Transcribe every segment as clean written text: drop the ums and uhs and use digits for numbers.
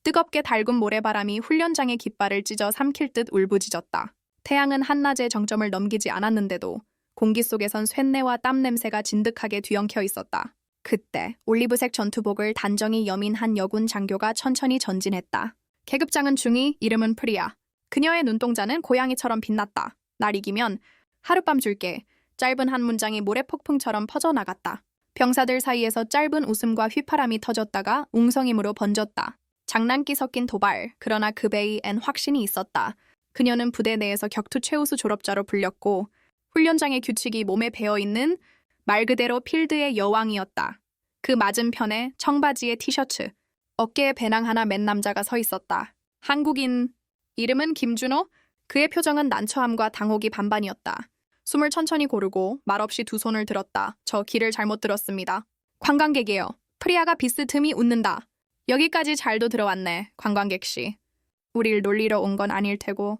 뜨겁게 달군 모래바람이 훈련장의 깃발을 찢어 삼킬 듯 울부짖었다. 태양은 한낮의 정점을 넘기지 않았는데도 공기 속에선 쇳내와 땀 냄새가 진득하게 뒤엉켜 있었다. 그때 올리브색 전투복을 단정히 여민 한 여군 장교가 천천히 전진했다. 계급장은 중위, 이름은 프리아. 그녀의 눈동자는 고양이처럼 빛났다. 날 이기면 하룻밤 줄게. 짧은 한 문장이 모래폭풍처럼 퍼져나갔다. 병사들 사이에서 짧은 웃음과 휘파람이 터졌다가 웅성임으로 번졌다. 장난기 섞인 도발, 그러나 그 배에엔 확신이 있었다. 그녀는 부대 내에서 격투 최우수 졸업자로 불렸고 훈련장의 규칙이 몸에 배어있는 말 그대로 필드의 여왕이었다. 그 맞은편에 청바지에 티셔츠, 어깨에 배낭 하나 맨 남자가 서 있었다. 한국인, 이름은 김준호? 그의 표정은 난처함과 당혹이 반반이었다. 숨을 천천히 고르고 말없이 두 손을 들었다. 저 길을 잘못 들었습니다. 관광객이에요. 프리아가 비스듬히 웃는다. 여기까지 잘도 들어왔네, 관광객씨. 우릴 놀리러 온 건 아닐 테고.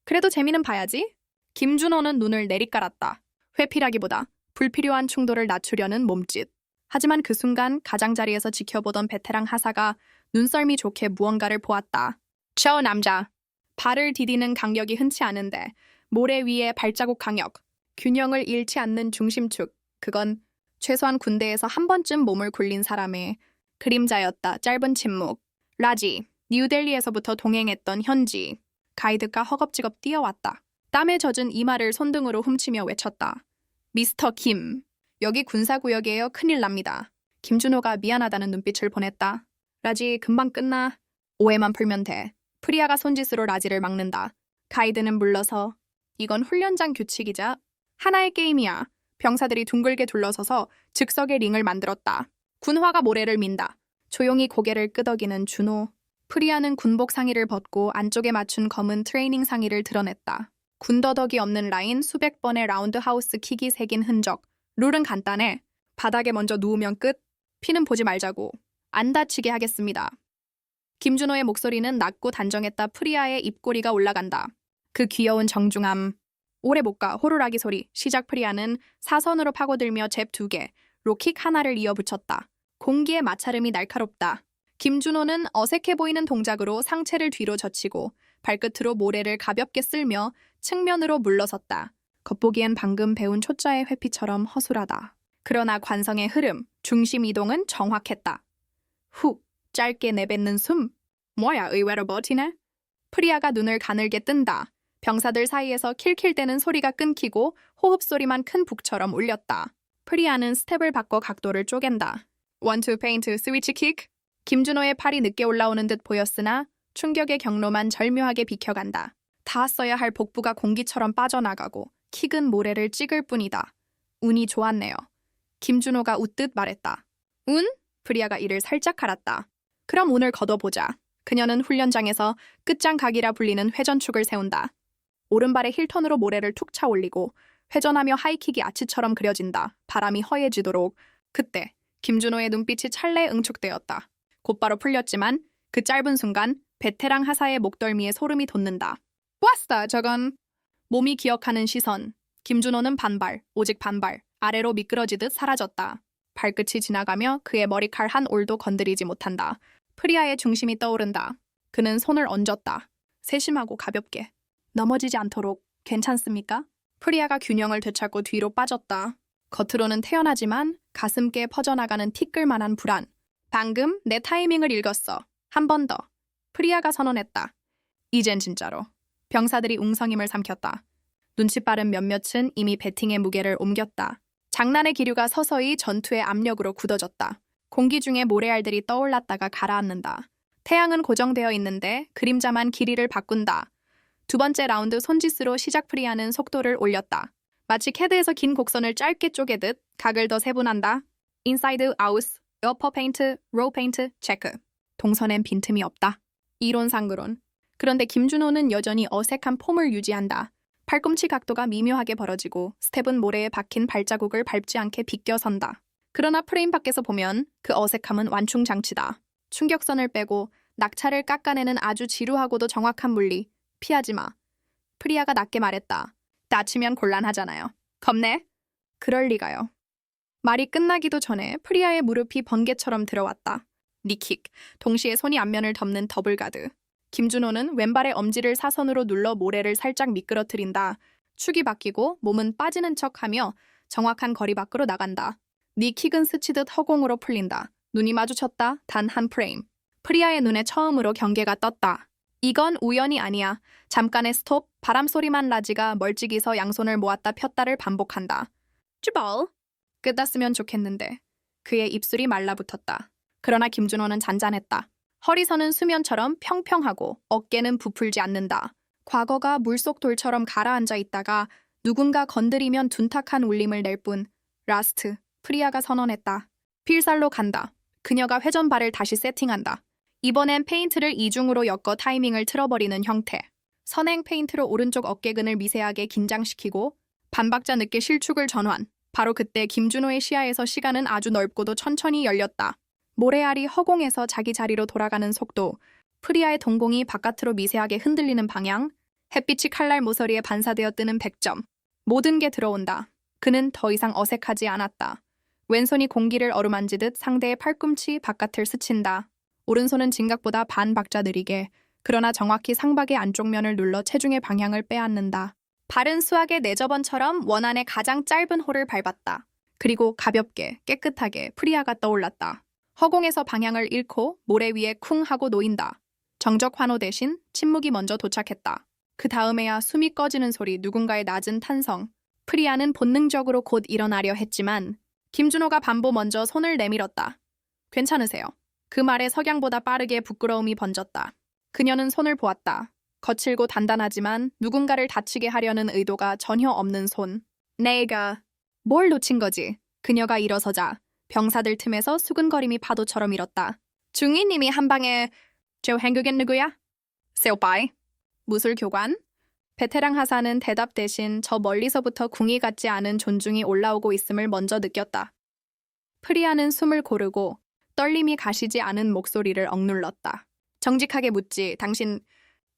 그래도 재미는 봐야지. 김준호는 눈을 내리깔았다. 회피라기보다 불필요한 충돌을 낮추려는 몸짓. 하지만 그 순간 가장자리에서 지켜보던 베테랑 하사가 눈썰미 좋게 무언가를 보았다. 저 남자. 발을 디디는 강력이 흔치 않은데 모래 위에 발자국 강력. 균형을 잃지 않는 중심축. 그건 최소한 군대에서 한 번쯤 몸을 굴린 사람의 그림자였다. 짧은 침묵. 라지. 뉴델리에서부터 동행했던 현지. 가이드가 허겁지겁 뛰어왔다. 땀에 젖은 이마를 손등으로 훔치며 외쳤다. 미스터 김. 여기 군사구역이에요. 큰일 납니다. 김준호가 미안하다는 눈빛을 보냈다. 라지, 금방 끝나. 오해만 풀면 돼. 프리아가 손짓으로 라지를 막는다. 가이드는 물러서 이건 훈련장 규칙이자 하나의 게임이야. 병사들이 둥글게 둘러서서 즉석의 링을 만들었다. 군화가 모래를 민다. 조용히 고개를 끄덕이는 준호. 프리아는 군복 상의를 벗고 안쪽에 맞춘 검은 트레이닝 상의를 드러냈다. 군더더기 없는 라인, 수백 번의 라운드하우스 킥이 새긴 흔적. 룰은 간단해. 바닥에 먼저 누우면 끝. 피는 보지 말자고. 안 다치게 하겠습니다. 김준호의 목소리는 낮고 단정했다. 프리아의 입꼬리가 올라간다. 그 귀여운 정중함. 오래 못 가. 호루라기 소리. 시작. 프리아는 사선으로 파고들며 잽 2개, 로킥 하나를 이어붙였다. 공기의 마찰음이 날카롭다. 김준호는 어색해 보이는 동작으로 상체를 뒤로 젖히고 발끝으로 모래를 가볍게 쓸며 측면으로 물러섰다. 겉보기엔 방금 배운 초짜의 회피처럼 허술하다. 그러나 관성의 흐름, 중심 이동은 정확했다. 훅, 짧게 내뱉는 숨. 뭐야, 의외로 버티네? 프리아가 눈을 가늘게 뜬다. 병사들 사이에서 킬킬대는 소리가 끊기고 호흡 소리만 큰 북처럼 울렸다. 프리아는 스텝을 바꿔 각도를 쪼갠다. 원투 페인트 스위치 킥. 김준호의 팔이 늦게 올라오는 듯 보였으나 충격의 경로만 절묘하게 비켜간다. 닿았어야 할 복부가 공기처럼 빠져나가고 킥은 모래를 찍을 뿐이다. 운이 좋았네요. 김준호가 웃듯 말했다. 운? 프리아가 이를 살짝 갈았다. 그럼 오늘 걷어보자. 그녀는 훈련장에서 끝장각이라 불리는 회전축을 세운다. 오른발에 힐턴으로 모래를 툭 차 올리고 회전하며 하이킥이 아치처럼 그려진다. 바람이 허해지도록. 그때 김준호의 눈빛이 찰나에 응축되었다. 곧바로 풀렸지만 그 짧은 순간 베테랑 하사의 목덜미에 소름이 돋는다. 보았다, 저건. 몸이 기억하는 시선. 김준호는 반발, 오직 반발, 아래로 미끄러지듯 사라졌다. 발끝이 지나가며 그의 머리칼 한 올도 건드리지 못한다. 프리아의 중심이 떠오른다. 그는 손을 얹었다. 세심하고 가볍게. 넘어지지 않도록. 괜찮습니까? 프리아가 균형을 되찾고 뒤로 빠졌다. 겉으로는 태연하지만 가슴께 퍼져나가는 티끌만한 불안. 방금 내 타이밍을 읽었어. 한 번 더. 프리아가 선언했다. 이젠 진짜로. 병사들이 웅성임을 삼켰다. 눈치 빠른 몇몇은 이미 배팅의 무게를 옮겼다. 장난의 기류가 서서히 전투의 압력으로 굳어졌다. 공기 중에 모래알들이 떠올랐다가 가라앉는다. 태양은 고정되어 있는데 그림자만 길이를 바꾼다. 두 번째 라운드 손짓으로 시작. 프리아는 속도를 올렸다. 마치 캐드에서 긴 곡선을 짧게 쪼개듯 각을 더 세분한다. 인사이드, 아우스, 어퍼 페인트, 로 페인트, 체크. 동선엔 빈틈이 없다. 이론상으론. 그런데 김준호는 여전히 어색한 폼을 유지한다. 팔꿈치 각도가 미묘하게 벌어지고 스텝은 모래에 박힌 발자국을 밟지 않게 비껴선다. 그러나 프레임 밖에서 보면 그 어색함은 완충장치다. 충격선을 빼고 낙차를 깎아내는 아주 지루하고도 정확한 물리. 피하지 마. 프리아가 낮게 말했다. 다치면 곤란하잖아요. 겁내? 그럴 리가요. 말이 끝나기도 전에 프리아의 무릎이 번개처럼 들어왔다. 니킥. 동시에 손이 앞면을 덮는 더블가드. 김준호는 왼발의 엄지를 사선으로 눌러 모래를 살짝 미끄러뜨린다. 축이 바뀌고 몸은 빠지는 척하며 정확한 거리 밖으로 나간다. 니킥은 스치듯 허공으로 풀린다. 눈이 마주쳤다. 단 한 프레임. 프리아의 눈에 처음으로 경계가 떴다. 이건 우연이 아니야. 잠깐의 스톱, 바람소리만 라지가 멀찍이 서 양손을 모았다 폈다를 반복한다. 쭈벌. 끝났으면 좋겠는데. 그의 입술이 말라붙었다. 그러나 김준호는 잔잔했다. 허리선은 수면처럼 평평하고 어깨는 부풀지 않는다. 과거가 물속 돌처럼 가라앉아 있다가 누군가 건드리면 둔탁한 울림을 낼 뿐. 라스트, 프리아가 선언했다. 필살로 간다. 그녀가 회전발을 다시 세팅한다. 이번엔 페인트를 이중으로 엮어 타이밍을 틀어버리는 형태. 선행 페인트로 오른쪽 어깨근을 미세하게 긴장시키고 반박자 늦게 실축을 전환. 바로 그때 김준호의 시야에서 시간은 아주 넓고도 천천히 열렸다. 모래알이 허공에서 자기 자리로 돌아가는 속도, 프리아의 동공이 바깥으로 미세하게 흔들리는 방향, 햇빛이 칼날 모서리에 반사되어 뜨는 100점. 모든 게 들어온다. 그는 더 이상 어색하지 않았다. 왼손이 공기를 어루만지듯 상대의 팔꿈치 바깥을 스친다. 오른손은 진각보다 반 박자 느리게, 그러나 정확히 상박의 안쪽 면을 눌러 체중의 방향을 빼앗는다. 발은 수학의 내저번처럼 원안의 가장 짧은 홀을 밟았다. 그리고 가볍게, 깨끗하게 프리아가 떠올랐다. 허공에서 방향을 잃고 모래 위에 쿵 하고 놓인다. 정적 환호 대신 침묵이 먼저 도착했다. 그 다음에야 숨이 꺼지는 소리, 누군가의 낮은 탄성. 프리아는 본능적으로 곧 일어나려 했지만 김준호가 반보 먼저 손을 내밀었다. 괜찮으세요? 그 말에 석양보다 빠르게 부끄러움이 번졌다. 그녀는 손을 보았다. 거칠고 단단하지만 누군가를 다치게 하려는 의도가 전혀 없는 손. 내가 뭘 놓친 거지? 그녀가 일어서자 병사들 틈에서 수근거림이 파도처럼 일었다. 중위님이 한 방에 저 한국인 누구야? 세오빠이. 무술교관? 베테랑 하사는 대답 대신 저 멀리서부터 궁이 같지 않은 존중이 올라오고 있음을 먼저 느꼈다. 프리아는 숨을 고르고 떨림이 가시지 않은 목소리를 억눌렀다. 정직하게 묻지. 당신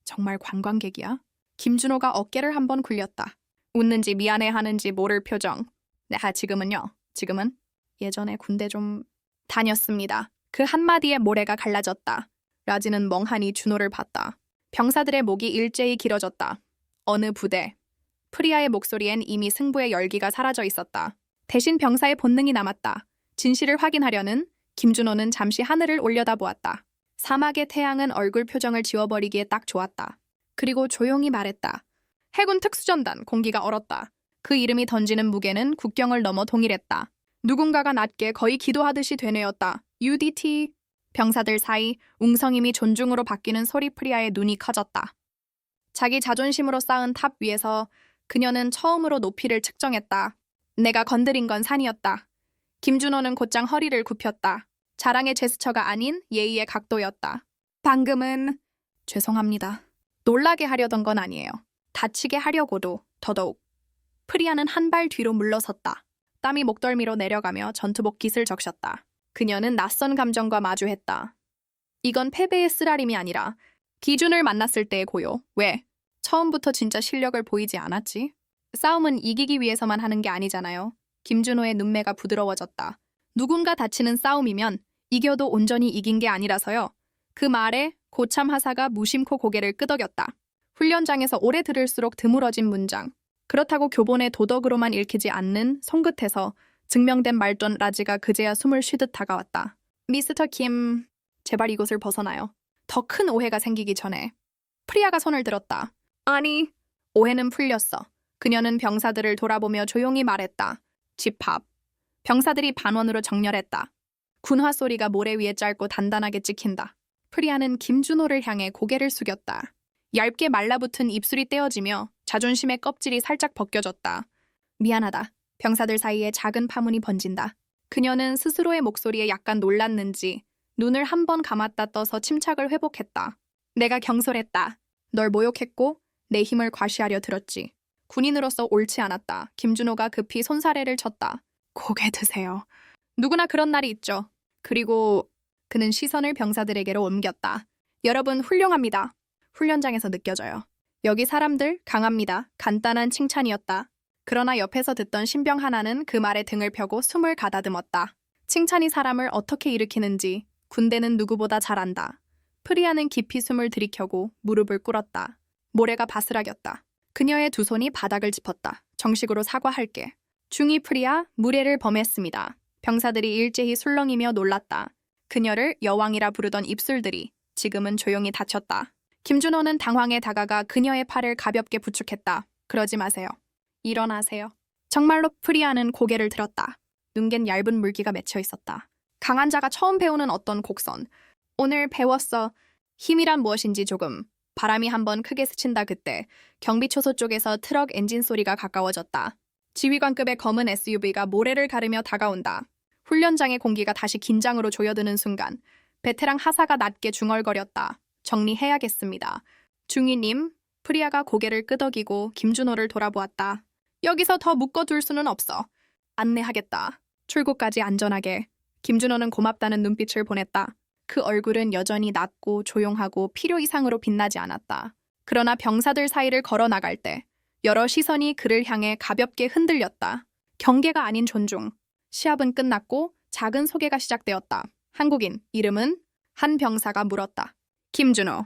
정말 관광객이야? 김준호가 어깨를 한번 굴렸다. 웃는지 미안해하는지 모를 표정. 지금은요? 지금은? 예전에 군대 좀 다녔습니다. 그 한마디에 모래가 갈라졌다. 라지는 멍하니 준호를 봤다. 병사들의 목이 일제히 길어졌다. 어느 부대. 프리아의 목소리엔 이미 승부의 열기가 사라져 있었다. 대신 병사의 본능이 남았다. 진실을 확인하려는 김준호는 잠시 하늘을 올려다보았다. 사막의 태양은 얼굴 표정을 지워버리기에 딱 좋았다. 그리고 조용히 말했다. 해군 특수전단. 공기가 얼었다. 그 이름이 던지는 무게는 국경을 넘어 동일했다. 누군가가 낮게 거의 기도하듯이 되뇌었다. UDT. 병사들 사이 웅성임이 존중으로 바뀌는 소리. 프리아의 눈이 커졌다. 자기 자존심으로 쌓은 탑 위에서 그녀는 처음으로 높이를 측정했다. 내가 건드린 건 산이었다. 김준호는 곧장 허리를 굽혔다. 자랑의 제스처가 아닌 예의의 각도였다. 방금은 죄송합니다. 놀라게 하려던 건 아니에요. 다치게 하려고도 더더욱. 프리아는 한 발 뒤로 물러섰다. 땀이 목덜미로 내려가며 전투복 깃을 적셨다. 그녀는 낯선 감정과 마주했다. 이건 패배의 쓰라림이 아니라 기준을 만났을 때의 고요. 왜? 처음부터 진짜 실력을 보이지 않았지? 싸움은 이기기 위해서만 하는 게 아니잖아요. 김준호의 눈매가 부드러워졌다. 누군가 다치는 싸움이면 이겨도 온전히 이긴 게 아니라서요. 그 말에 고참 하사가 무심코 고개를 끄덕였다. 훈련장에서 오래 들을수록 드물어진 문장. 그렇다고 교본의 도덕으로만 읽히지 않는 손끝에서 증명된 말던 라지가 그제야 숨을 쉬듯 다가왔다. 미스터 김, 제발 이곳을 벗어나요. 더 큰 오해가 생기기 전에. 프리아가 손을 들었다. 아니, 오해는 풀렸어. 그녀는 병사들을 돌아보며 조용히 말했다. 집합. 병사들이 반원으로 정렬했다. 군화 소리가 모래 위에 짧고 단단하게 찍힌다. 프리아는 김준호를 향해 고개를 숙였다. 얇게 말라붙은 입술이 떼어지며 자존심의 껍질이 살짝 벗겨졌다. 미안하다. 병사들 사이에 작은 파문이 번진다. 그녀는 스스로의 목소리에 약간 놀랐는지 눈을 한 번 감았다 떠서 침착을 회복했다. 내가 경솔했다. 널 모욕했고 내 힘을 과시하려 들었지. 군인으로서 옳지 않았다. 김준호가 급히 손사래를 쳤다. 고개 드세요. 누구나 그런 날이 있죠. 그리고 그는 시선을 병사들에게로 옮겼다. 여러분 훌륭합니다. 훈련장에서 느껴져요. 여기 사람들 강합니다. 간단한 칭찬이었다. 그러나 옆에서 듣던 신병 하나는 그 말에 등을 펴고 숨을 가다듬었다. 칭찬이 사람을 어떻게 일으키는지 군대는 누구보다 잘 안다. 프리아는 깊이 숨을 들이켜고 무릎을 꿇었다. 모래가 바스락였다. 그녀의 두 손이 바닥을 짚었다. 정식으로 사과할게. 중이 프리아 무례를 범했습니다. 병사들이 일제히 술렁이며 놀랐다. 그녀를 여왕이라 부르던 입술들이 지금은 조용히 닫혔다. 김준호는 당황해 다가가 그녀의 팔을 가볍게 부축했다. 그러지 마세요. 일어나세요. 정말로 프리아는 고개를 들었다. 눈겐 얇은 물기가 맺혀 있었다. 강한 자가 처음 배우는 어떤 곡선. 오늘 배웠어. 힘이란 무엇인지 조금. 바람이 한번 크게 스친다 그때 경비초소 쪽에서 트럭 엔진 소리가 가까워졌다. 지휘관급의 검은 SUV가 모래를 가르며 다가온다. 훈련장의 공기가 다시 긴장으로 조여드는 순간 베테랑 하사가 낮게 중얼거렸다. 정리해야겠습니다. 중위님, 프리아가 고개를 끄덕이고 김준호를 돌아보았다. 여기서 더 묶어둘 수는 없어. 안내하겠다. 출구까지 안전하게. 김준호는 고맙다는 눈빛을 보냈다. 그 얼굴은 여전히 낮고 조용하고 필요 이상으로 빛나지 않았다. 그러나 병사들 사이를 걸어 나갈 때 여러 시선이 그를 향해 가볍게 흔들렸다. 경계가 아닌 존중. 시합은 끝났고 작은 소개가 시작되었다. 한국인, 이름은? 한 병사가 물었다. 김준호.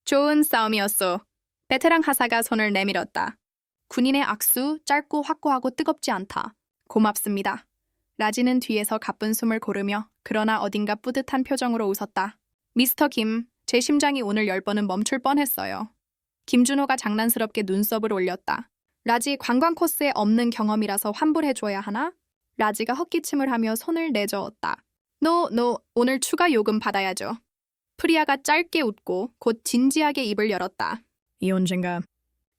좋은 싸움이었소. 베테랑 하사가 손을 내밀었다. 군인의 악수, 짧고 확고하고 뜨겁지 않다. 고맙습니다. 라지는 뒤에서 가쁜 숨을 고르며 그러나 어딘가 뿌듯한 표정으로 웃었다. 미스터 김, 제 심장이 오늘 10번은 멈출 뻔했어요. 김준호가 장난스럽게 눈썹을 올렸다. 라지 관광 코스에 없는 경험이라서 환불해줘야 하나? 라지가 헛기침을 하며 손을 내저었다. 노, 오늘 추가 요금 받아야죠. 프리아가 짧게 웃고 곧 진지하게 입을 열었다. 이 언젠가.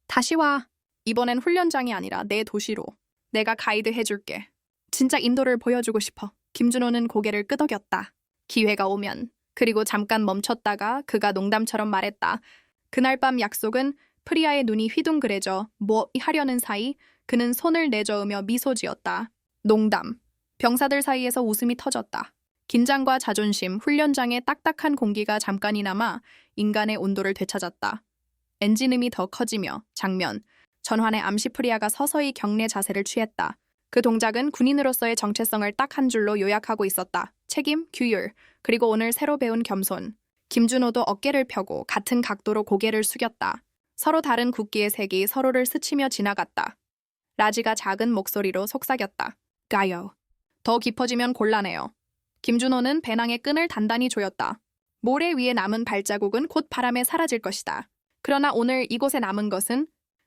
다시 와. 이번엔 훈련장이 아니라 내 도시로. 내가 가이드 해줄게. 진짜 인도를 보여주고 싶어. 김준호는 고개를 끄덕였다. 기회가 오면. 그리고 잠깐 멈췄다가 그가 농담처럼 말했다. 그날 밤 약속은 프리아의 눈이 휘둥그레져 뭐 하려는 사이 그는 손을 내저으며 미소 지었다. 농담. 병사들 사이에서 웃음이 터졌다. 긴장과 자존심, 훈련장의 딱딱한 공기가 잠깐이나마 인간의 온도를 되찾았다. 엔진음이 더 커지며 장면. 전환의 암시 프리아가 서서히 경례 자세를 취했다. 그 동작은 군인으로서의 정체성을 딱 한 줄로 요약하고 있었다. 책임, 규율, 그리고 오늘 새로 배운 겸손. 김준호도 어깨를 펴고 같은 각도로 고개를 숙였다. 서로 다른 국기의 색이 서로를 스치며 지나갔다. 라지가 작은 목소리로 속삭였다. 가요. 더 깊어지면 곤란해요. 김준호는 배낭의 끈을 단단히 조였다. 모래 위에 남은 발자국은 곧 바람에 사라질 것이다. 그러나 오늘 이곳에 남은 것은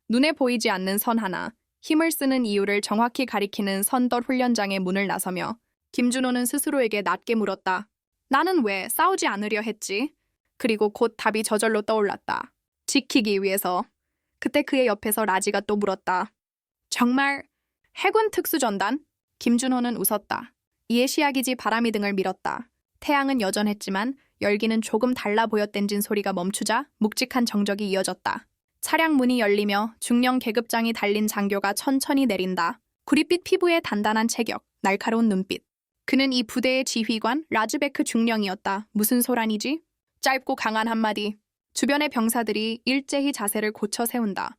눈에 보이지 않는 선 하나, 힘을 쓰는 이유를 정확히 가리키는 선덧 훈련장의 문을 나서며 김준호는 스스로에게 낮게 물었다. 나는 왜 싸우지 않으려 했지? 그리고 곧 답이 저절로 떠올랐다. 지키기 위해서. 그때 그의 옆에서 라지가 또 물었다. 정말 해군 특수전단? 김준호는 웃었다. 이에 시야기지 바람이 등을 밀었다. 태양은 여전했지만 열기는 조금 달라 보였댄진 소리가 멈추자 묵직한 정적이 이어졌다. 차량 문이 열리며 중령 계급장이 달린 장교가 천천히 내린다. 구릿빛 피부에 단단한 체격, 날카로운 눈빛. 그는 이 부대의 지휘관 라즈베크 중령이었다. 무슨 소란이지? 짧고 강한 한마디. 주변의 병사들이 일제히 자세를 고쳐 세운다.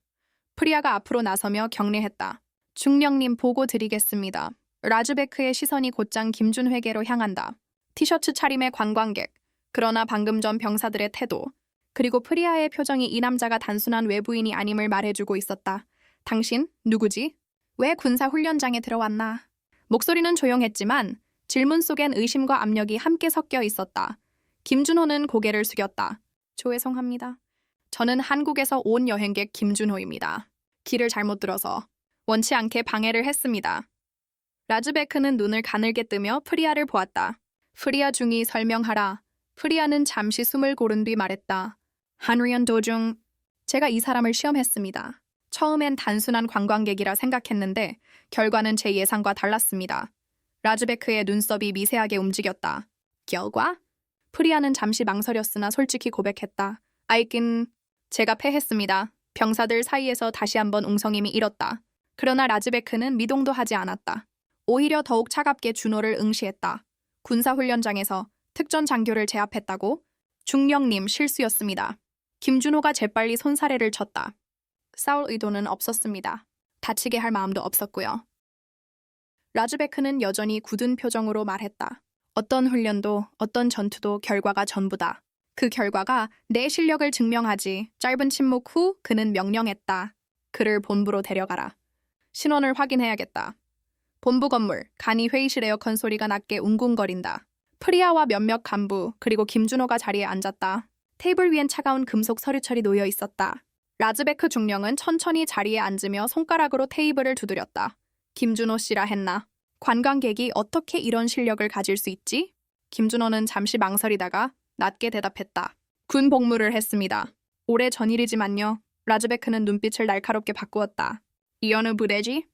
프리아가 앞으로 나서며 경례했다. 중령님 보고 드리겠습니다. 라즈베크의 시선이 곧장 김준회계로 향한다. 티셔츠 차림의 관광객. 그러나 방금 전 병사들의 태도. 그리고 프리아의 표정이 이 남자가 단순한 외부인이 아님을 말해주고 있었다. 당신 누구지? 왜 군사훈련장에 들어왔나? 목소리는 조용했지만 질문 속엔 의심과 압력이 함께 섞여 있었다. 김준호는 고개를 숙였다. 죄송합니다. 저는 한국에서 온 여행객 김준호입니다. 길을 잘못 들어서 원치 않게 방해를 했습니다. 라즈베크는 눈을 가늘게 뜨며 프리아를 보았다. 프리아 중이 설명하라. 프리아는 잠시 숨을 고른 뒤 말했다. 한리연 도중 제가 이 사람을 시험했습니다. 처음엔 단순한 관광객이라 생각했는데 결과는 제 예상과 달랐습니다. 라즈베크의 눈썹이 미세하게 움직였다. 결과? 프리아는 잠시 망설였으나 솔직히 고백했다. 아이긴 제가 패했습니다. 병사들 사이에서 다시 한번 웅성임이 일었다. 그러나 라즈베크는 미동도 하지 않았다. 오히려 더욱 차갑게 준호를 응시했다. 군사훈련장에서 특전 장교를 제압했다고? 중령님 실수였습니다. 김준호가 재빨리 손사래를 쳤다. 싸울 의도는 없었습니다. 다치게 할 마음도 없었고요. 라즈베크는 여전히 굳은 표정으로 말했다. 어떤 훈련도 어떤 전투도 결과가 전부다. 그 결과가 내 실력을 증명하지. 짧은 침묵 후 그는 명령했다. 그를 본부로 데려가라. 신원을 확인해야겠다. 본부 건물, 간이 회의실 에어컨 소리가 낮게 웅궁거린다. 프리아와 몇몇 간부, 그리고 김준호가 자리에 앉았다. 테이블 위엔 차가운 금속 서류철이 놓여 있었다. 라즈베크 중령은 천천히 자리에 앉으며 손가락으로 테이블을 두드렸다. 김준호 씨라 했나? 관광객이 어떻게 이런 실력을 가질 수 있지? 김준호는 잠시 망설이다가 낮게 대답했다. 군 복무를 했습니다. 오래 전일이지만요. 라즈베크는 눈빛을 날카롭게 바꾸었다. 이 어느 부대지?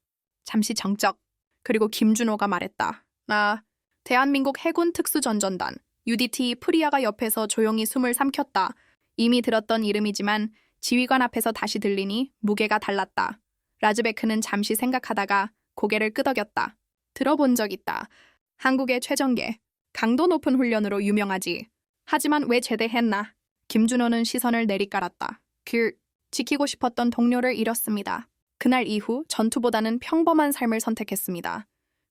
잠시 정적. 그리고 김준호가 말했다. 나 대한민국 해군 특수전전단 UDT 프리아가 옆에서 조용히 숨을 삼켰다. 이미 들었던 이름이지만 지휘관 앞에서 다시 들리니 무게가 달랐다. 라즈베크는 잠시 생각하다가 고개를 끄덕였다. 들어본 적 있다. 한국의 최정예, 강도 높은 훈련으로 유명하지. 하지만 왜 제대했나? 김준호는 시선을 내리깔았다. 지키고 싶었던 동료를 잃었습니다. 그날 이후 전투보다는 평범한 삶을 선택했습니다.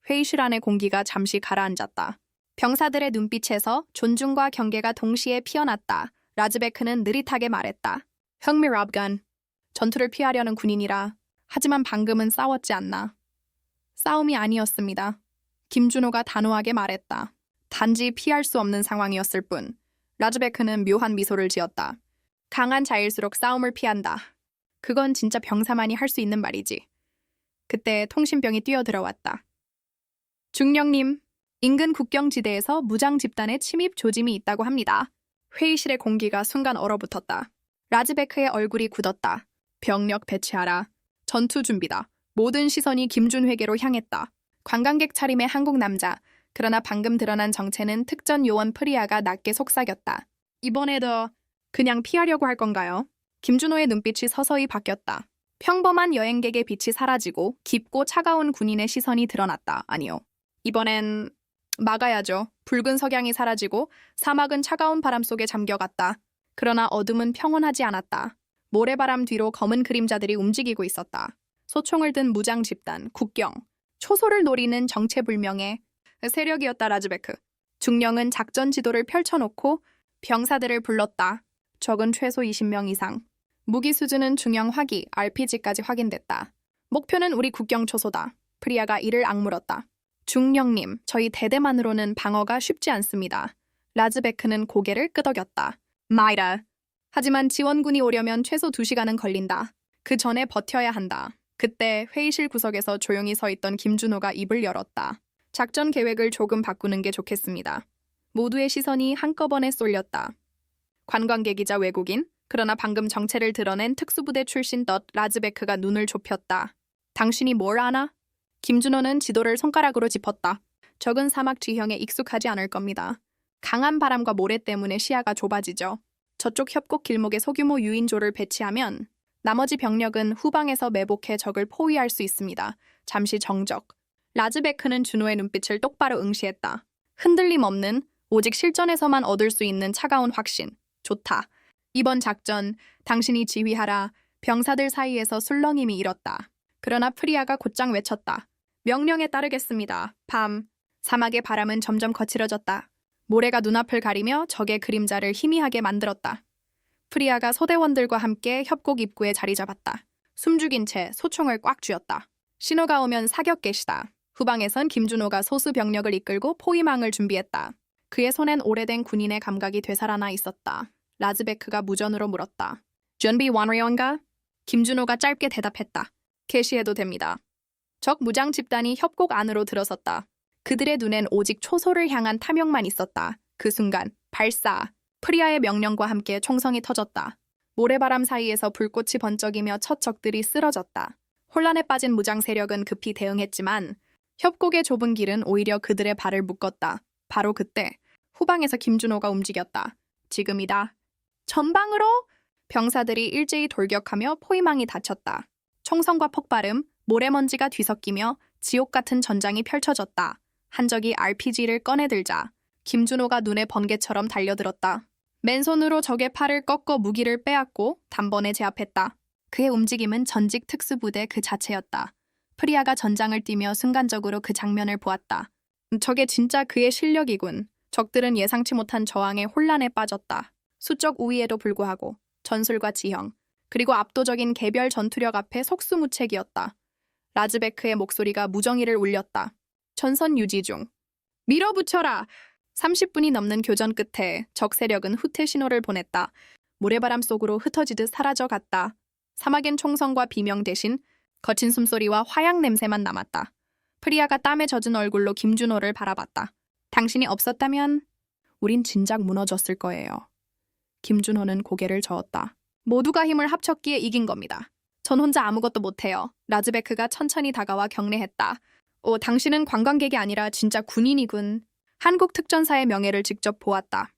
회의실 안의 공기가 잠시 가라앉았다. 병사들의 눈빛에서 존중과 경계가 동시에 피어났다. 라즈베크는 느릿하게 말했다. 흥미랍간. 전투를 피하려는 군인이라. 하지만 방금은 싸웠지 않나. 싸움이 아니었습니다. 김준호가 단호하게 말했다. 단지 피할 수 없는 상황이었을 뿐. 라즈베크는 묘한 미소를 지었다. 강한 자일수록 싸움을 피한다. 그건 진짜 병사만이 할 수 있는 말이지. 그때 통신병이 뛰어들어왔다. 중령님, 인근 국경지대에서 무장 집단의 침입 조짐이 있다고 합니다. 회의실의 공기가 순간 얼어붙었다. 라즈베크의 얼굴이 굳었다. 병력 배치하라. 전투 준비다. 모든 시선이 김준회계로 향했다. 관광객 차림의 한국 남자. 그러나 방금 드러난 정체는 특전 요원 프리아가 낮게 속삭였다. 이번에도 그냥 피하려고 할 건가요? 김준호의 눈빛이 서서히 바뀌었다. 평범한 여행객의 빛이 사라지고 깊고 차가운 군인의 시선이 드러났다. 아니요. 이번엔 막아야죠. 붉은 석양이 사라지고 사막은 차가운 바람 속에 잠겨갔다. 그러나 어둠은 평온하지 않았다. 모래바람 뒤로 검은 그림자들이 움직이고 있었다. 소총을 든 무장 집단, 국경, 초소를 노리는 정체불명의 세력이었다. 라즈베크. 중령은 작전 지도를 펼쳐놓고 병사들을 불렀다. 적은 최소 20명 이상. 무기 수준은 중형 화기, RPG까지 확인됐다. 목표는 우리 국경 초소다. 프리아가 이를 악물었다. 중령님, 저희 대대만으로는 방어가 쉽지 않습니다. 라즈베크는 고개를 끄덕였다. 마이라. 하지만 지원군이 오려면 최소 2시간은 걸린다. 그 전에 버텨야 한다. 그때 회의실 구석에서 조용히 서 있던 김준호가 입을 열었다. 작전 계획을 조금 바꾸는 게 좋겠습니다. 모두의 시선이 한꺼번에 쏠렸다. 관광객이자 외국인, 그러나 방금 정체를 드러낸 특수부대 출신 덧 라즈베크가 눈을 좁혔다. 당신이 뭘 아나? 김준호는 지도를 손가락으로 짚었다. 적은 사막 지형에 익숙하지 않을 겁니다. 강한 바람과 모래 때문에 시야가 좁아지죠. 저쪽 협곡 길목에 소규모 유인조를 배치하면 나머지 병력은 후방에서 매복해 적을 포위할 수 있습니다. 잠시 정적. 라즈베크는 준호의 눈빛을 똑바로 응시했다. 흔들림 없는, 오직 실전에서만 얻을 수 있는 차가운 확신. 좋다. 이번 작전, 당신이 지휘하라. 병사들 사이에서 술렁임이 일었다. 그러나 프리아가 곧장 외쳤다. 명령에 따르겠습니다. 밤. 사막의 바람은 점점 거칠어졌다. 모래가 눈앞을 가리며 적의 그림자를 희미하게 만들었다. 프리아가 소대원들과 함께 협곡 입구에 자리 잡았다. 숨죽인 채 소총을 꽉 쥐었다. 신호가 오면 사격 개시다. 후방에선 김준호가 소수 병력을 이끌고 포위망을 준비했다. 그의 손엔 오래된 군인의 감각이 되살아나 있었다. 라즈베크가 무전으로 물었다. 준비 완료인가? 김준호가 짧게 대답했다. 개시해도 됩니다. 적 무장 집단이 협곡 안으로 들어섰다. 그들의 눈엔 오직 초소를 향한 탐욕만 있었다. 그 순간 발사! 프리아의 명령과 함께 총성이 터졌다. 모래바람 사이에서 불꽃이 번쩍이며 첫 적들이 쓰러졌다. 혼란에 빠진 무장 세력은 급히 대응했지만 협곡의 좁은 길은 오히려 그들의 발을 묶었다. 바로 그때 후방에서 김준호가 움직였다. 지금이다. 전방으로! 병사들이 일제히 돌격하며 포위망이 닫혔다. 총성과 폭발음, 모래먼지가 뒤섞이며 지옥 같은 전장이 펼쳐졌다. 한 적이 RPG를 꺼내들자 김준호가 눈에 번개처럼 달려들었다. 맨손으로 적의 팔을 꺾어 무기를 빼앗고 단번에 제압했다. 그의 움직임은 전직 특수부대 그 자체였다. 프리아가 전장을 뛰며 순간적으로 그 장면을 보았다. 저게 진짜 그의 실력이군. 적들은 예상치 못한 저항에 혼란에 빠졌다. 수적 우위에도 불구하고 전술과 지형, 그리고 압도적인 개별 전투력 앞에 속수무책이었다. 라즈베크의 목소리가 무정의를 울렸다. 전선 유지 중. 밀어붙여라! 30분이 넘는 교전 끝에 적 세력은 후퇴 신호를 보냈다. 모래바람 속으로 흩어지듯 사라져갔다. 사막엔 총성과 비명 대신 거친 숨소리와 화약 냄새만 남았다. 프리아가 땀에 젖은 얼굴로 김준호를 바라봤다. 당신이 없었다면 우린 진작 무너졌을 거예요. 김준호는 고개를 저었다. 모두가 힘을 합쳤기에 이긴 겁니다. 전 혼자 아무것도 못해요. 라즈베크가 천천히 다가와 경례했다. 당신은 관광객이 아니라 진짜 군인이군. 한국 특전사의 명예를 직접 보았다.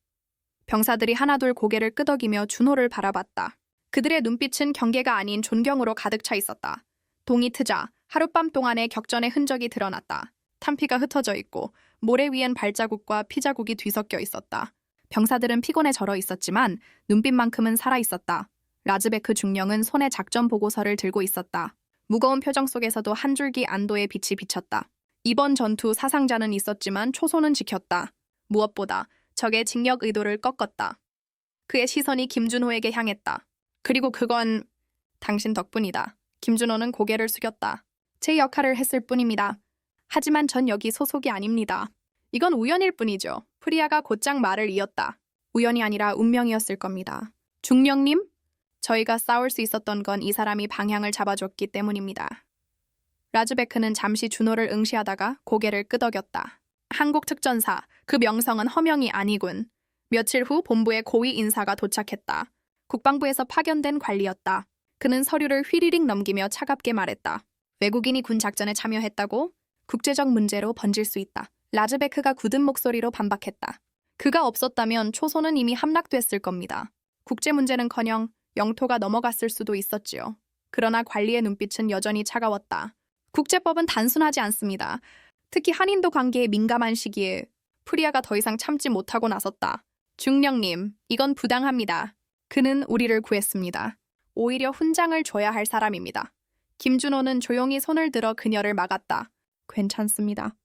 병사들이 하나둘 고개를 끄덕이며 준호를 바라봤다. 그들의 눈빛은 경계가 아닌 존경으로 가득 차 있었다. 동이 트자 하룻밤 동안의 격전의 흔적이 드러났다. 탄피가 흩어져 있고 모래 위엔 발자국과 피자국이 뒤섞여 있었다. 병사들은 피곤에 절어 있었지만 눈빛만큼은 살아있었다. 라즈베크 중령은 손에 작전 보고서를 들고 있었다. 무거운 표정 속에서도 한 줄기 안도의 빛이 비쳤다. 이번 전투 사상자는 있었지만 초소는 지켰다. 무엇보다 적의 징역 의도를 꺾었다. 그의 시선이 김준호에게 향했다. 그리고 그건 당신 덕분이다. 김준호는 고개를 숙였다. 제 역할을 했을 뿐입니다. 하지만 전 여기 소속이 아닙니다. 이건 우연일 뿐이죠. 프리아가 곧장 말을 이었다. 우연이 아니라 운명이었을 겁니다. 중령님? 저희가 싸울 수 있었던 건 이 사람이 방향을 잡아줬기 때문입니다. 라즈베크는 잠시 준호를 응시하다가 고개를 끄덕였다. 한국 특전사, 그 명성은 허명이 아니군. 며칠 후 본부에 고위 인사가 도착했다. 국방부에서 파견된 관리였다. 그는 서류를 휘리릭 넘기며 차갑게 말했다. 외국인이 군 작전에 참여했다고? 국제적 문제로 번질 수 있다. 라즈베크가 굳은 목소리로 반박했다. 그가 없었다면 초소는 이미 함락됐을 겁니다. 국제 문제는커녕 영토가 넘어갔을 수도 있었지요. 그러나 관리의 눈빛은 여전히 차가웠다. 국제법은 단순하지 않습니다. 특히 한인도 관계에 민감한 시기에 프리아가 더 이상 참지 못하고 나섰다. 중령님, 이건 부당합니다. 그는 우리를 구했습니다. 오히려 훈장을 줘야 할 사람입니다. 김준호는 조용히 손을 들어 그녀를 막았다. 괜찮습니다.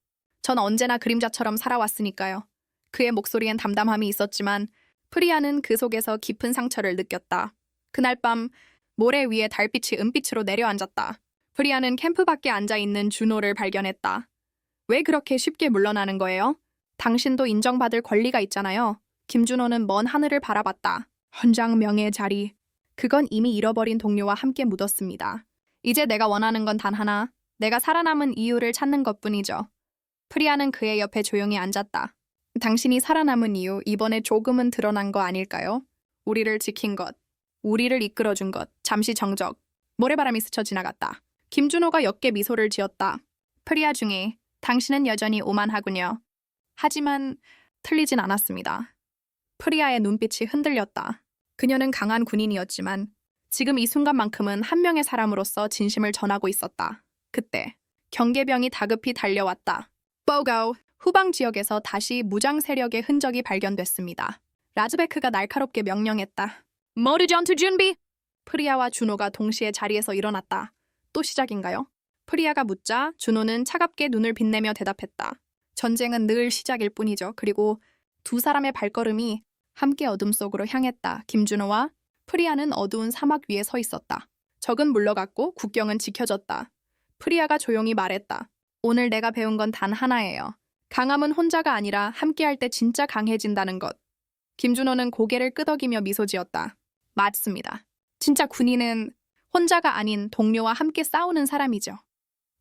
전 언제나 그림자처럼 살아왔으니까요. 그의 목소리엔 담담함이 있었지만 프리아는 그 속에서 깊은 상처를 느꼈다. 그날 밤 모래 위에 달빛이 은빛으로 내려앉았다. 프리아는 캠프 밖에 앉아있는 준호를 발견했다. 왜 그렇게 쉽게 물러나는 거예요? 당신도 인정받을 권리가 있잖아요. 김준호는 먼 하늘을 바라봤다. 헌장 명예의 자리. 그건 이미 잃어버린 동료와 함께 묻었습니다. 이제 내가 원하는 건 단 하나. 내가 살아남은 이유를 찾는 것뿐이죠. 프리아는 그의 옆에 조용히 앉았다. 당신이 살아남은 이유 이번에 조금은 드러난 거 아닐까요? 우리를 지킨 것, 우리를 이끌어준 것, 잠시 정적. 모래바람이 스쳐 지나갔다. 김준호가 옅게 미소를 지었다. 프리아 중에 당신은 여전히 오만하군요. 하지만 틀리진 않았습니다. 프리아의 눈빛이 흔들렸다. 그녀는 강한 군인이었지만 지금 이 순간만큼은 한 명의 사람으로서 진심을 전하고 있었다. 그때 경계병이 다급히 달려왔다. 보고! 후방 지역에서 다시 무장 세력의 흔적이 발견됐습니다. 라즈베크가 날카롭게 명령했다. 모두 전투 준비! 프리아와 준호가 동시에 자리에서 일어났다. 또 시작인가요? 프리아가 묻자 준호는 차갑게 눈을 빛내며 대답했다. 전쟁은 늘 시작일 뿐이죠. 그리고 두 사람의 발걸음이 함께 어둠 속으로 향했다. 김준호와 프리아는 어두운 사막 위에 서 있었다. 적은 물러갔고 국경은 지켜졌다. 프리아가 조용히 말했다. 오늘 내가 배운 건 단 하나예요. 강함은 혼자가 아니라 함께할 때 진짜 강해진다는 것. 김준호는 고개를 끄덕이며 미소 지었다. 맞습니다. 진짜 군인은 혼자가 아닌 동료와 함께 싸우는 사람이죠.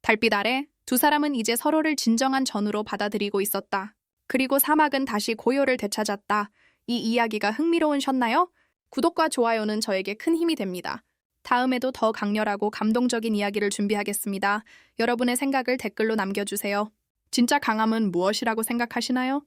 달빛 아래 두 사람은 이제 서로를 진정한 전우로 받아들이고 있었다. 그리고 사막은 다시 고요를 되찾았다. 이 이야기가 흥미로우셨나요? 구독과 좋아요는 저에게 큰 힘이 됩니다. 다음에도 더 강렬하고 감동적인 이야기를 준비하겠습니다. 여러분의 생각을 댓글로 남겨주세요. 진짜 강함은 무엇이라고 생각하시나요?